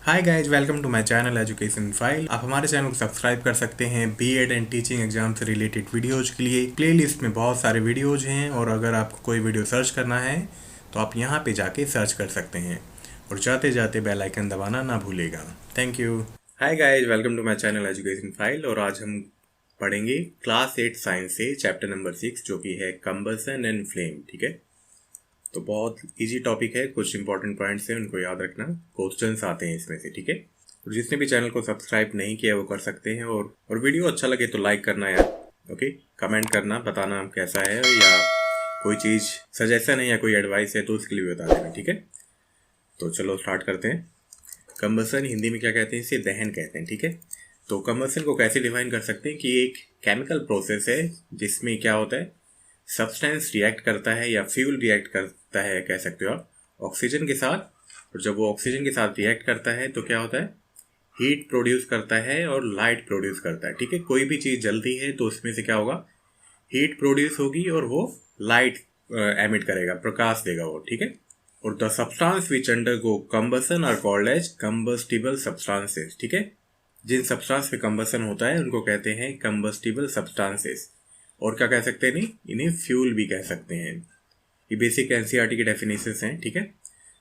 Hi guys, welcome to my channel education file. आप हमारे channel को सब्सक्राइब कर सकते हैं बीएड एंड टीचिंग एग्जाम से रिलेटेड वीडियोज के लिए। प्लेलिस्ट में बहुत सारे वीडियोज हैं और अगर आपको कोई वीडियो सर्च करना है तो आप यहाँ पे जाके सर्च कर सकते हैं और जाते जाते बेल आइकन दबाना ना भूलेगा। Thank you. Hi guys, welcome to my channel education file और आज हम पढ़ेंगे क्लास 8 साइंस से चैप्टर नंबर 6 जो कि है कंबसन एंड फ्लेम। ठीक है, तो बहुत इजी टॉपिक है, कुछ इंपॉर्टेंट पॉइंट्स हैं उनको याद रखना, क्वेश्चंस आते हैं इसमें से। ठीक है, तो जिसने भी चैनल को सब्सक्राइब नहीं किया वो कर सकते हैं और वीडियो अच्छा लगे तो लाइक करना यार। ओके, कमेंट करना, बताना कैसा है या कोई चीज़ सजेशन है या कोई एडवाइस है तो उसके लिए भी बता देना। ठीक है, तो चलो स्टार्ट करते हैं। कंबसन हिंदी में क्या कहते हैं? इसे दहन कहते हैं। ठीक है, तो कंबसन को कैसे डिफाइन कर सकते हैं कि एक केमिकल प्रोसेस है जिसमें क्या होता है, सब्सटेंस रिएक्ट करता है या फ्यूल रिएक्ट करता है, कह सकते हो आप, ऑक्सीजन के साथ। और जब वो ऑक्सीजन के साथ रिएक्ट करता है तो क्या होता है, हीट प्रोड्यूस करता है और लाइट प्रोड्यूस करता है। ठीक है, कोई भी चीज़ जलती है तो उसमें से क्या होगा, हीट प्रोड्यूस होगी और वो लाइट एमिट करेगा, प्रकाश देगा वो। ठीक है, और the substance which undergo combustion are called as combustible substances. ठीक है, जिन सब्सटेंस में कंबसन होता है उनको कहते हैं कंबस्टिबल सब्सटेंसेस। और क्या कह सकते हैं, नहीं इन्हें फ्यूल भी कह सकते हैं। ये बेसिक एनसीईआरटी के डेफिनेशंस हैं। ठीक है,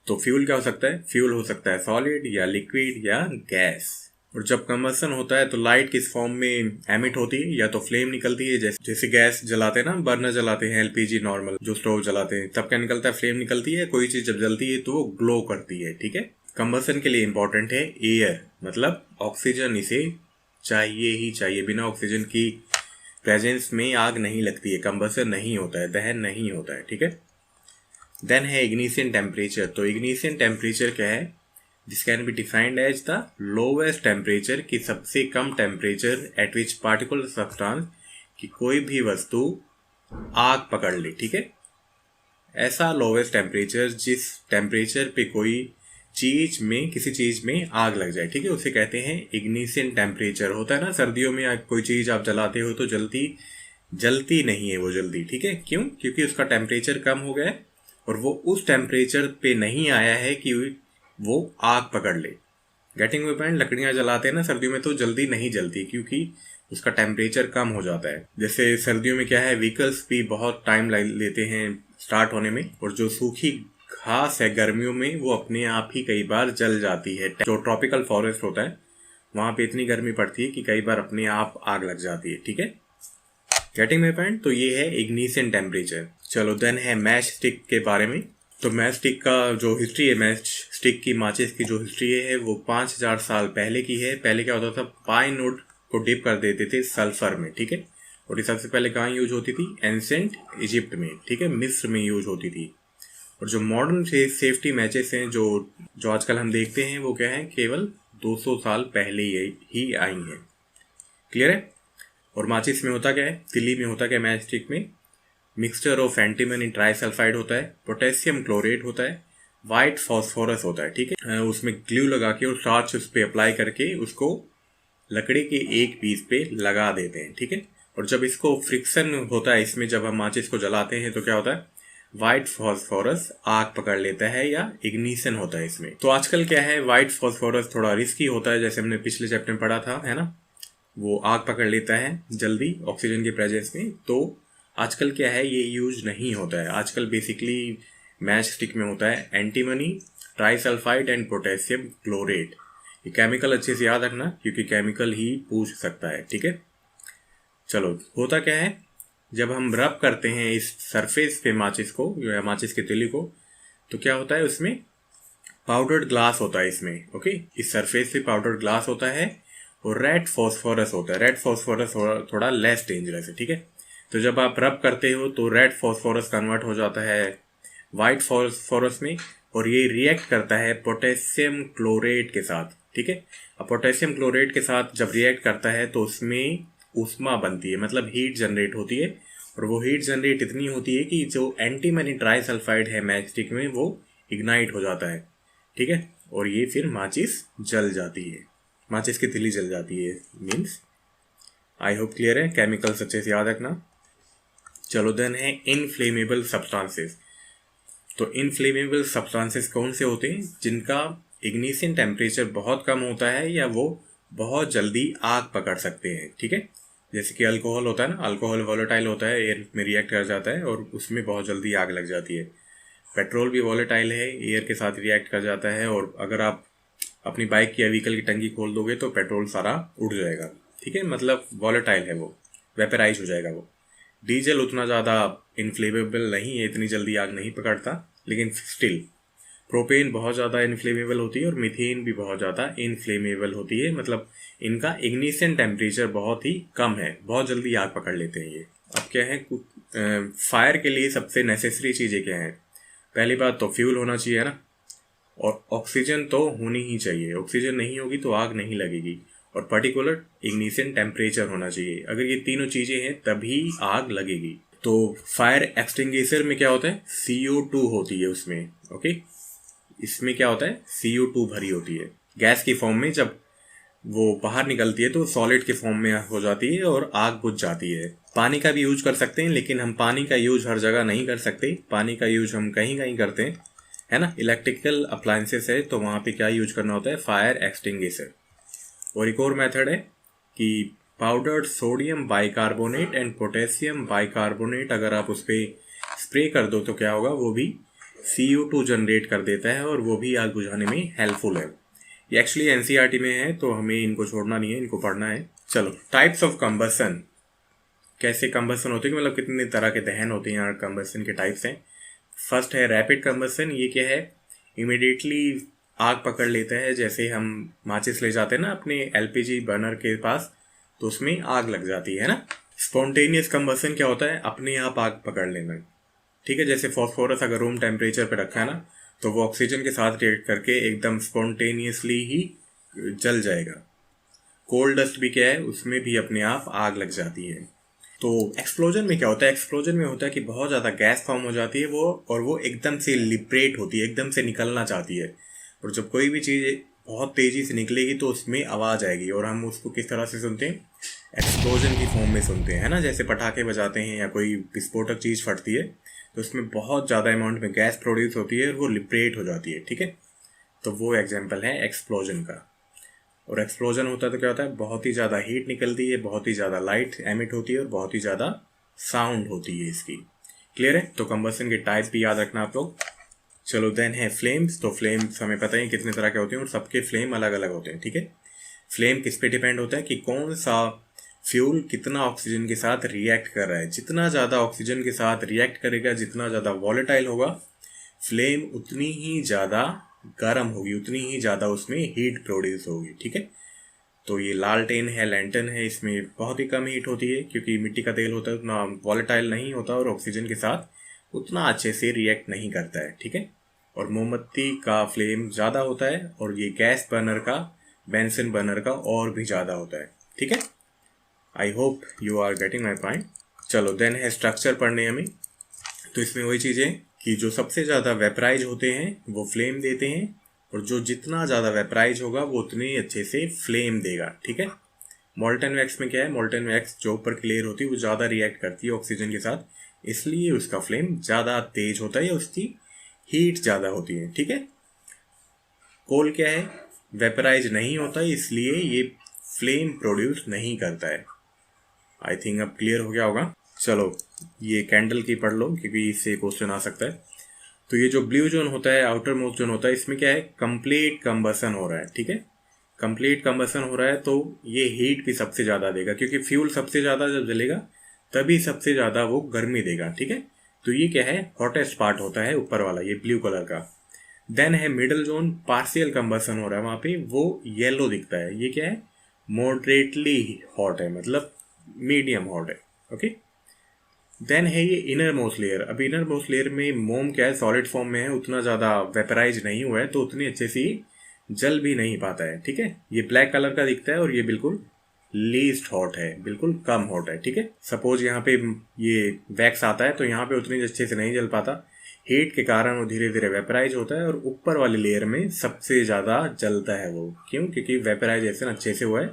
तो फ्यूल क्या हो सकता है? फ्यूल हो सकता है सॉलिड या लिक्विड या गैस। और जब कंबसन होता है तो लाइट किस फॉर्म में एमिट होती है, या तो फ्लेम निकलती है, जैसे गैस जलाते हैं ना, बर्नर जलाते हैं, एलपीजी नॉर्मल जो स्टोव जलाते हैं, तब क्या निकलता है, फ्लेम निकलती है। कोई चीज जब जलती है तो वो ग्लो करती है। ठीक है, कंबसन के लिए इंपॉर्टेंट है एयर, मतलब ऑक्सीजन इसे चाहिए ही चाहिए। बिना ऑक्सीजन की प्रेजेंस में आग नहीं लगती है, कंबसन नहीं होता है, दहन नहीं होता है। ठीक है, देन है इग्निशन टेम्परेचर। तो इग्निशन टेम्परेचर क्या है? This can be defined as the lowest temperature, की सबसे कम temperature at which particular substance, कि कोई भी वस्तु आग पकड़ ले। ठीक है, ऐसा लोवेस्ट टेम्परेचर जिस टेम्परेचर पे कोई चीज में, किसी चीज में आग लग जाए। ठीक है, उसे कहते हैं इग्निशन टेम्परेचर। होता है ना, सर्दियों में कोई चीज आप जलाते हो तो जलती नहीं है वो जल्दी। ठीक है, क्यों? क्योंकि उसका टेम्परेचर कम हो गया है और वो उस टेम्परेचर पे नहीं आया है कि वो आग पकड़ ले। Getting my point? लकड़ियां जलाते हैं ना सर्दियों में तो जल्दी नहीं जलती क्योंकि उसका टेम्परेचर कम हो जाता है। जैसे सर्दियों में क्या है, व्हीकल्स भी बहुत टाइम लेते हैं स्टार्ट होने में, और जो सूखी घास है गर्मियों में वो अपने आप ही कई बार जल जाती है। जो ट्रॉपिकल फॉरेस्ट होता है वहां पे इतनी गर्मी पड़ती है कि कई बार अपने आप आग लग जाती है। ठीक है, गेटिंग माय पॉइंट? तो ये है इग्निशन टेम्परेचर। चलो देन है मैच स्टिक के बारे में। तो मैच स्टिक का जो हिस्ट्री है, मैच स्टिक की, माचिस की जो हिस्ट्री है वो 5000 साल पहले की है। पहले क्या होता था, पाइन वुड को डिप कर देते थे सल्फर में। ठीक है, और ये सबसे पहले कहाँ यूज होती थी? एंसेंट इजिप्ट में। ठीक है, मिस्र में यूज होती थी। और जो मॉडर्न सेफ्टी मैचेस हैं जो जो आजकल हम देखते हैं वो क्या है, केवल 200 साल पहले ही आई हैं। क्लियर है? और माचिस में होता क्या है, तिली में होता क्या, मैच स्टिक में मिक्सचर ऑफ एंटीमनी ट्राइसल्फाइड होता है, पोटेशियम क्लोरेट होता है, व्हाइट फॉस्फोरस होता है। ठीक है, उसमें ग्लू लगा के और टार्च उस पर अप्लाई करके उसको लकड़ी के एक पीस पे लगा देते हैं। ठीक है, और जब इसको फ्रिक्शन होता है इसमें, जब हम माचिस को जलाते हैं तो क्या होता है, व्हाइट फॉस्फोरस आग पकड़ लेता है या इग्निशन होता है इसमें। तो आजकल क्या है, व्हाइट फॉस्फोरस थोड़ा रिस्की होता है, जैसे हमने पिछले चैप्टर में पढ़ा था, है ना, वो आग पकड़ लेता है जल्दी ऑक्सीजन के प्रेजेंस में। तो आजकल क्या है, ये यूज नहीं होता है। आजकल बेसिकली मैच स्टिक में होता है antimony trisulphide and potassium chlorate. ये केमिकल अच्छे से याद रखना क्योंकि केमिकल ही पूछ सकता है। ठीक है, चलो होता क्या है, जब हम रब करते हैं इस सरफेस पे माचिस को या माचिस के तिली को, तो क्या होता है, उसमें पाउडर्ड ग्लास होता है इसमें। ओके, इस सरफेस पे पाउडर्ड ग्लास होता है और रेड फॉस्फोरस होता है। रेड फॉस्फोरस थोड़ा लेस डेंजरस है। ठीक है, तो जब आप रब करते हो तो रेड फॉस्फोरस कन्वर्ट हो जाता है व्हाइट फॉस्फोरस में और ये रिएक्ट करता है पोटेशियम क्लोरेट के साथ। ठीक है, अब पोटेशियम क्लोरेट के साथ जब रिएक्ट करता है तो उसमें ऊष्मा बनती है, मतलब हीट जनरेट होती है। और वो हीट जनरेट इतनी होती है कि जो एंटीमनी ट्राइसल्फाइड है मैच स्टिक में वो इग्नाइट हो जाता है। ठीक है, और ये फिर माचिस जल जाती है, माचिस की तिली जल जाती है। मीन्स आई होप क्लियर है, केमिकल्स अच्छे से याद रखना। चलो देन है इनफ्लेमेबल सब्सटेंसेस। तो इनफ्लेमेबल सब्सटेंसेस कौन से होते हैं? जिनका इग्निशन टेम्परेचर बहुत कम होता है या वो बहुत जल्दी आग पकड़ सकते हैं, ठीक है। जैसे कि अल्कोहल होता है ना, अल्कोहल वॉलेटाइल होता है, एयर में रिएक्ट कर जाता है और उसमें बहुत जल्दी आग लग जाती है। पेट्रोल भी वॉलेटाइल है, एयर के साथ रिएक्ट कर जाता है, और अगर आप अपनी बाइक या व्हीकल की टंकी खोल दोगे तो पेट्रोल सारा उड़ जाएगा, ठीक है। मतलब वॉलेटाइल है, वो वेपराइज हो जाएगा वो। डीजल उतना ज़्यादा इनफ्लेमेबल नहीं है, इतनी जल्दी आग नहीं पकड़ता, लेकिन स्टिल प्रोपेन बहुत ज़्यादा इनफ्लेमेबल होती है और मीथेन भी बहुत ज़्यादा इनफ्लेमेबल होती है। मतलब इनका इग्निशन टेम्परेचर बहुत ही कम है, बहुत जल्दी आग पकड़ लेते हैं ये। अब क्या है, फायर के लिए सबसे नेसेसरी चीज़ें क्या हैं? पहली बात तो फ्यूल होना चाहिए ना, और ऑक्सीजन तो होनी ही चाहिए। ऑक्सीजन नहीं होगी तो आग नहीं लगेगी, और पर्टिकुलर इग्निशन टेम्परेचर होना चाहिए। अगर ये तीनों चीज़ें हैं तभी आग लगेगी। तो फायर एक्सटिंग्विशर में क्या होता है, CO2 होती है उसमें, ओके। इसमें क्या होता है, CO2 भरी होती है गैस की फॉर्म में। जब वो बाहर निकलती है तो सॉलिड के फॉर्म में हो जाती है और आग बुझ जाती है। पानी का भी यूज कर सकते हैं, लेकिन हम पानी का यूज हर जगह नहीं कर सकते। पानी का यूज हम कहीं कहीं करते हैं, है ना। इलेक्ट्रिकल अप्लायंसेस है तो वहाँ पे क्या यूज करना होता है, फायर एक्सटिंग्विशर। और एक और मेथड है कि powdered sodium bicarbonate and potassium bicarbonate, अगर आप उस पर स्प्रे कर दो तो क्या होगा, वो भी CO2 जनरेट कर देता है और वो भी आग बुझाने में हेल्पफुल है। ये एक्चुअली NCERT में है तो हमें इनको छोड़ना नहीं है, इनको पढ़ना है। चलो, टाइप्स ऑफ कंबसन, कैसे कंबसन होते हैं, मतलब कितने तरह के दहन होते हैं, यहाँ कंबसन के टाइप्स हैं। फर्स्ट है रैपिड कंबसन। ये क्या है, इमिडिएटली आग पकड़ लेता है। जैसे हम माचिस ले जाते हैं ना अपने LPG बर्नर के पास, तो उसमें आग लग जाती है ना। स्पॉन्टेनियस कंबसन क्या होता है, अपने आप आग पकड़ लेना, ठीक है। जैसे फॉस्फोरस अगर रूम टेम्परेचर पे रखा है ना, तो वो ऑक्सीजन के साथ रिएक्ट करके एकदम स्पॉन्टेनियसली ही जल जाएगा। कोल्ड डस्ट भी क्या है, उसमें भी अपने आप आग लग जाती है। तो एक्सप्लोजन में क्या होता है, एक्सप्लोजन में होता है कि बहुत ज़्यादा गैस फॉर्म हो जाती है वो, और वो एकदम से लिबरेट होती है, एकदम से निकलना चाहती है। और जब कोई भी चीज़ बहुत तेज़ी से निकलेगी तो उसमें आवाज़ आएगी, और हम उसको किस तरह से सुनते हैं, एक्सप्लोजन की फॉर्म में सुनते हैं, है ना। जैसे पटाखे बजाते हैं या कोई विस्फोटक चीज़ फटती है तो उसमें बहुत ज़्यादा अमाउंट में गैस प्रोड्यूस होती है और वो लिबरेट हो जाती है, ठीक है। तो वो एग्जाम्पल है एक्सप्लोजन का। और एक्सप्लोजन होता है तो क्या होता है, बहुत ही ज़्यादा हीट निकलती है, बहुत ही ज़्यादा लाइट एमिट होती है और बहुत ही ज़्यादा साउंड होती है इसकी। क्लियर है। तो कंबसन के टाइप भी याद रखना आप लोग। चलो, देन है फ्लेम्स। तो फ्लेम्स हमें पता है कितने तरह के होते हैं और सबके फ्लेम अलग अलग होते हैं, ठीक है। फ्लेम किस पे डिपेंड होता है कि कौन सा फ्यूल कितना ऑक्सीजन के साथ रिएक्ट कर रहा है। जितना ज़्यादा ऑक्सीजन के साथ रिएक्ट करेगा, जितना ज़्यादा वॉलेटाइल होगा, फ्लेम उतनी ही ज़्यादा गर्म होगी, उतनी ही ज़्यादा उसमें हीट प्रोड्यूस होगी, ठीक है। तो ये लालटेन है, लैंटर्न है, इसमें बहुत ही कम हीट होती है क्योंकि मिट्टी का तेल होता है, उतना वॉलेटाइल नहीं होता और ऑक्सीजन के साथ उतना अच्छे से रिएक्ट नहीं करता है, ठीक है। और मोमबत्ती का फ्लेम ज़्यादा होता है, और ये गैस बर्नर का, बेंसन बर्नर का और भी ज़्यादा होता है, ठीक है। I hope you are getting my point. चलो, देन है स्ट्रक्चर पढ़ने हमें। तो इसमें वही चीज़ें कि जो सबसे ज़्यादा वेपराइज होते हैं वो फ्लेम देते हैं, और जो जितना ज़्यादा वेपराइज होगा वो उतने ही अच्छे से फ्लेम देगा, ठीक है। मोल्टन वैक्स में क्या है, मोल्टन वैक्स जो ऊपर की लेयर होती है वो ज़्यादा रिएक्ट करती है ऑक्सीजन के साथ, इसलिए उसका फ्लेम ज़्यादा तेज होता है या उसकी हीट ज़्यादा होती है, ठीक है। कोल क्या है, वेपराइज नहीं होता है, इसलिए ये फ्लेम प्रोड्यूस नहीं करता है। आई थिंक अब क्लियर हो गया होगा। चलो, ये कैंडल की पढ़ लो क्योंकि इससे क्वेश्चन आ सकता है। तो ये जो ब्लू जोन होता है, आउटर मोस्ट जोन होता है, इसमें क्या है, कंप्लीट कंबसन हो रहा है, ठीक है। कंप्लीट कंबसन हो रहा है तो ये हीट भी सबसे ज़्यादा देगा, क्योंकि फ्यूल सबसे ज़्यादा जब जलेगा तभी सबसे ज़्यादा वो गर्मी देगा, ठीक है। तो ये क्या है, हॉटेस्ट पार्ट होता है ऊपर वाला, ये ब्लू कलर का। देन है मिडल जोन, पार्शियल कंबसन हो रहा है, वहाँ पे वो येलो दिखता है। ये क्या है, मॉडरेटली हॉट है, मतलब मीडियम हॉट है, ओके। देन है ये इनर मोस्ट लेयर। अब इनर मोस्ट लेयर में मोम क्या है, सॉलिड फॉर्म में है, उतना ज़्यादा वेपराइज नहीं हुआ है तो उतनी अच्छे से जल भी नहीं पाता है, ठीक है। ये ब्लैक कलर का दिखता है और ये बिल्कुल लीस्ट हॉट है, बिल्कुल कम हॉट है, ठीक है। सपोज यहाँ पे ये वैक्स आता है तो यहाँ पे उतनी अच्छे से नहीं जल पाता, हीट के कारण वो धीरे धीरे वेपराइज होता है, और ऊपर वाली लेयर में सबसे ज़्यादा जलता है वो। क्यों, क्योंकि वेपराइजेशन अच्छे से हुआ है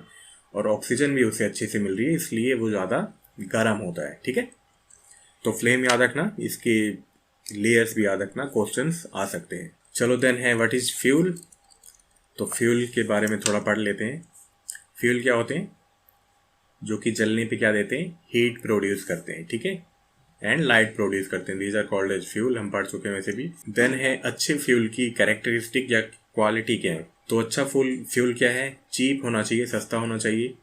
और ऑक्सीजन भी उसे अच्छे से मिल रही है, इसलिए वो ज़्यादा गर्म होता है, ठीक है। तो फ्लेम याद रखना, इसके लेयर्स भी याद रखना, क्वेश्चंस आ सकते हैं। चलो, देन है व्हाट इज फ्यूल। तो फ्यूल के बारे में थोड़ा पढ़ लेते हैं। फ्यूल क्या होते हैं? जो कि जलने पे क्या देते हैं? हीट प्रोड्यूस करते हैं, ठीक है, एंड लाइट प्रोड्यूस करते हैं। These are called as fuel, हम पढ़ चुके हैं वैसे भी। देन है अच्छे फ्यूल की कैरेक्टरिस्टिक या क्वालिटी क्या है। तो अच्छा फ्यूल क्या है? चीप होना चाहिए, सस्ता होना चाहिए,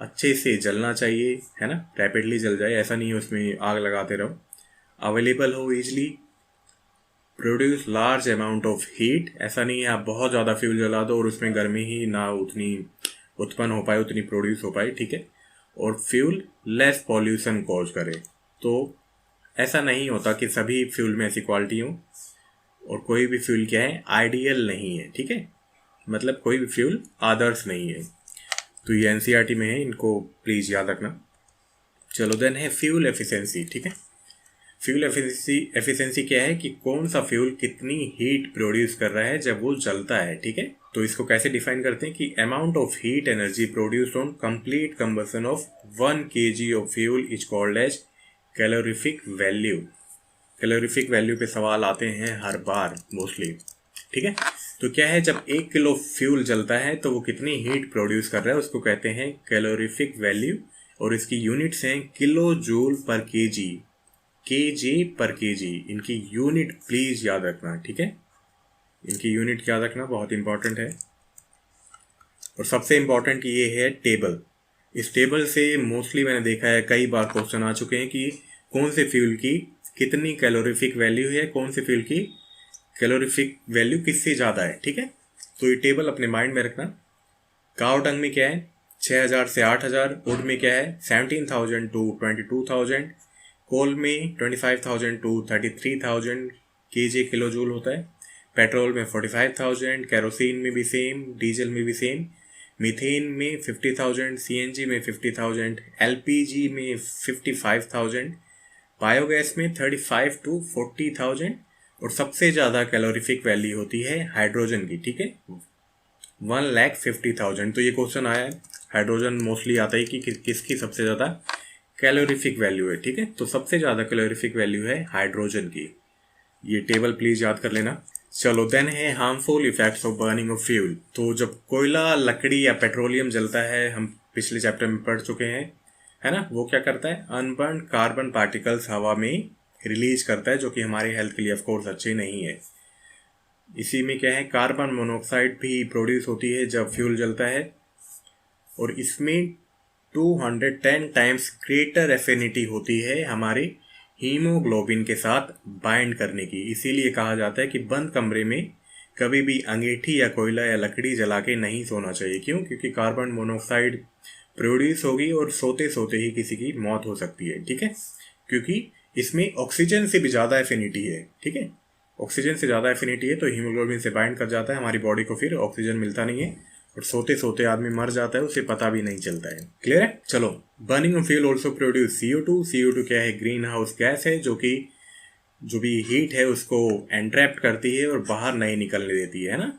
अच्छे से जलना चाहिए, है ना, रैपिडली जल जाए, ऐसा नहीं है उसमें आग लगाते रहो। अवेलेबल हो easily, produce large amount of heat, ऐसा नहीं है आप बहुत ज़्यादा फ्यूल जला दो और उसमें गर्मी ही ना उतनी उत्पन्न हो पाए, उतनी प्रोड्यूस हो पाए, ठीक है। और फ्यूल लेस पॉल्यूशन कॉज करे। तो ऐसा नहीं होता कि सभी फ्यूल में ऐसी क्वालिटी हो, और कोई भी फ्यूल क्या है? आइडियल नहीं है, ठीक है, मतलब कोई भी फ्यूल आदर्श नहीं है। तो ये एनसीईआरटी में है, इनको प्लीज़ याद रखना। चलो देन है फ्यूल एफिशिएंसी, ठीक है। फ्यूल एफिशिएंसी क्या है कि कौन सा फ्यूल कितनी हीट प्रोड्यूस कर रहा है जब वो जलता है, ठीक है। तो इसको कैसे डिफाइन करते हैं कि amount of heat energy produced on complete combustion of 1 kg of fuel is called as calorific value. Calorific value पे सवाल आते हैं हर बार मोस्टली, ठीक है। तो क्या है, जब 1 किलो फ्यूल जलता है तो वो कितनी हीट प्रोड्यूस कर रहा है, उसको कहते हैं कैलोरीफिक वैल्यू, और इसकी यूनिट्स हैं किलो जूल पर केजी, केजी पर केजी। इनकी यूनिट प्लीज याद रखना, ठीक है, इनकी यूनिट याद रखना बहुत इंपॉर्टेंट है। और सबसे इंपॉर्टेंट ये है टेबल। इस टेबल से मोस्टली मैंने देखा है कई बार क्वेश्चन आ चुके हैं कि कौन से फ्यूल की कितनी कैलोरीफिक वैल्यू है, कौन से फ्यूल की कैलोरीफिक वैल्यू किससे ज़्यादा है, ठीक है। तो ये टेबल अपने माइंड में रखना। काव डंग में क्या है? 6000 से 8000। वुड में क्या है? 17000 टू 22000। कोल में 25000 टू 33000 केजे किलो जूल होता है। पेट्रोल में 45000, केरोसिन में भी सेम, डीजल में भी सेम, मीथेन में 50000, सीएनजी में 50000, एलपीजी में 55000, बायोगैस में 35 टू 40000, और सबसे ज़्यादा कैलोरीफिक वैल्यू होती है हाइड्रोजन की, ठीक है, 1,50,000। तो ये क्वेश्चन आया है, हाइड्रोजन मोस्टली आता है कि किसकी सबसे ज़्यादा कैलोरीफिक वैल्यू है, ठीक है। तो सबसे ज़्यादा कैलोरीफिक वैल्यू है हाइड्रोजन की। ये टेबल प्लीज़ याद कर लेना। चलो देन है harmful effects of burning of fuel. तो जब कोयला, लकड़ी या पेट्रोलियम जलता है, हम पिछले चैप्टर में पढ़ चुके हैं, है ना, वो क्या करता है? अनबर्न कार्बन पार्टिकल्स हवा में रिलीज करता है, जो कि हमारे हेल्थ के लिए ऑफकोर्स अच्छे नहीं है। इसी में क्या है, कार्बन मोनोऑक्साइड भी प्रोड्यूस होती है जब फ्यूल जलता है, और इसमें 210 टाइम्स ग्रेटर एफिनिटी होती है हमारे हीमोग्लोबिन के साथ बाइंड करने की। इसीलिए कहा जाता है कि बंद कमरे में कभी भी अंगीठी या कोयला या लकड़ी जला के नहीं सोना चाहिए। क्यों? क्योंकि कार्बन मोनोऑक्साइड प्रोड्यूस होगी और सोते सोते ही किसी की मौत हो सकती है, ठीक है, क्योंकि इसमें ऑक्सीजन से भी ज़्यादा एफिनिटी है, ठीक है, ऑक्सीजन से ज़्यादा एफिनिटी है, तो हीमोग्लोबिन से बाइंड कर जाता है, हमारी बॉडी को फिर ऑक्सीजन मिलता नहीं है, और सोते सोते आदमी मर जाता है, उसे पता भी नहीं चलता है। क्लियर है? चलो, burning of fuel also produce CO2। CO2 क्या है? ग्रीन हाउस गैस है, जो कि जो भी हीट है उसको एंट्रैप्ट करती है और बाहर नहीं निकलने देती है ना।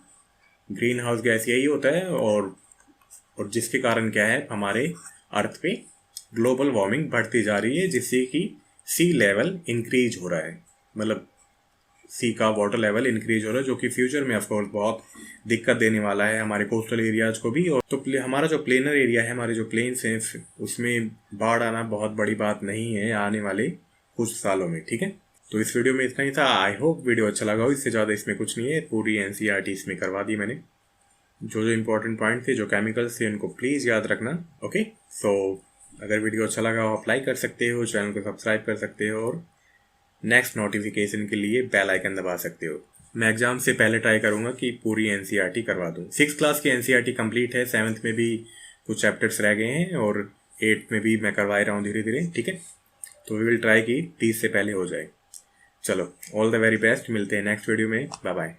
ग्रीन हाउस गैस यही होता है, और जिसके कारण क्या है, हमारे अर्थ पे ग्लोबल वार्मिंग बढ़ती जा रही है, जिससे कि सी लेवल इंक्रीज हो रहा है, मतलब सी का वाटर लेवल इंक्रीज हो रहा है, जो कि फ्यूचर में ऑफकोर्स बहुत दिक्कत देने वाला है हमारे कोस्टल एरियाज को भी। और तो हमारा जो प्लेनर एरिया है, हमारे जो प्लेन्स हैं, उसमें बाढ़ आना बहुत बड़ी बात नहीं है आने वाले कुछ सालों में, ठीक है। तो इस वीडियो में इतना ही था। आई होप वीडियो अच्छा लगा हो, इससे ज़्यादा इसमें कुछ नहीं है, पूरी एनसीईआरटी इसमें करवा दी मैंने। जो इंपॉर्टेंट पॉइंट थे, जो केमिकल्स थे, उनको प्लीज़ याद रखना। ओके, सो अगर वीडियो अच्छा लगा हो, आप लाइक कर सकते हो, चैनल को सब्सक्राइब कर सकते हो, और नेक्स्ट नोटिफिकेशन के लिए बेल आइकन दबा सकते हो। मैं एग्जाम से पहले ट्राई करूंगा कि पूरी एनसीईआरटी करवा दूं। 6th क्लास की एनसीईआरटी कंप्लीट है, 7th में भी कुछ चैप्टर्स रह गए हैं, और 8th में भी मैं करवा रहा हूँ धीरे धीरे, ठीक है। तो वी विल ट्राई कि 30 से पहले हो जाए। चलो, ऑल द वेरी बेस्ट, मिलते हैं नेक्स्ट वीडियो में, बाय बाय।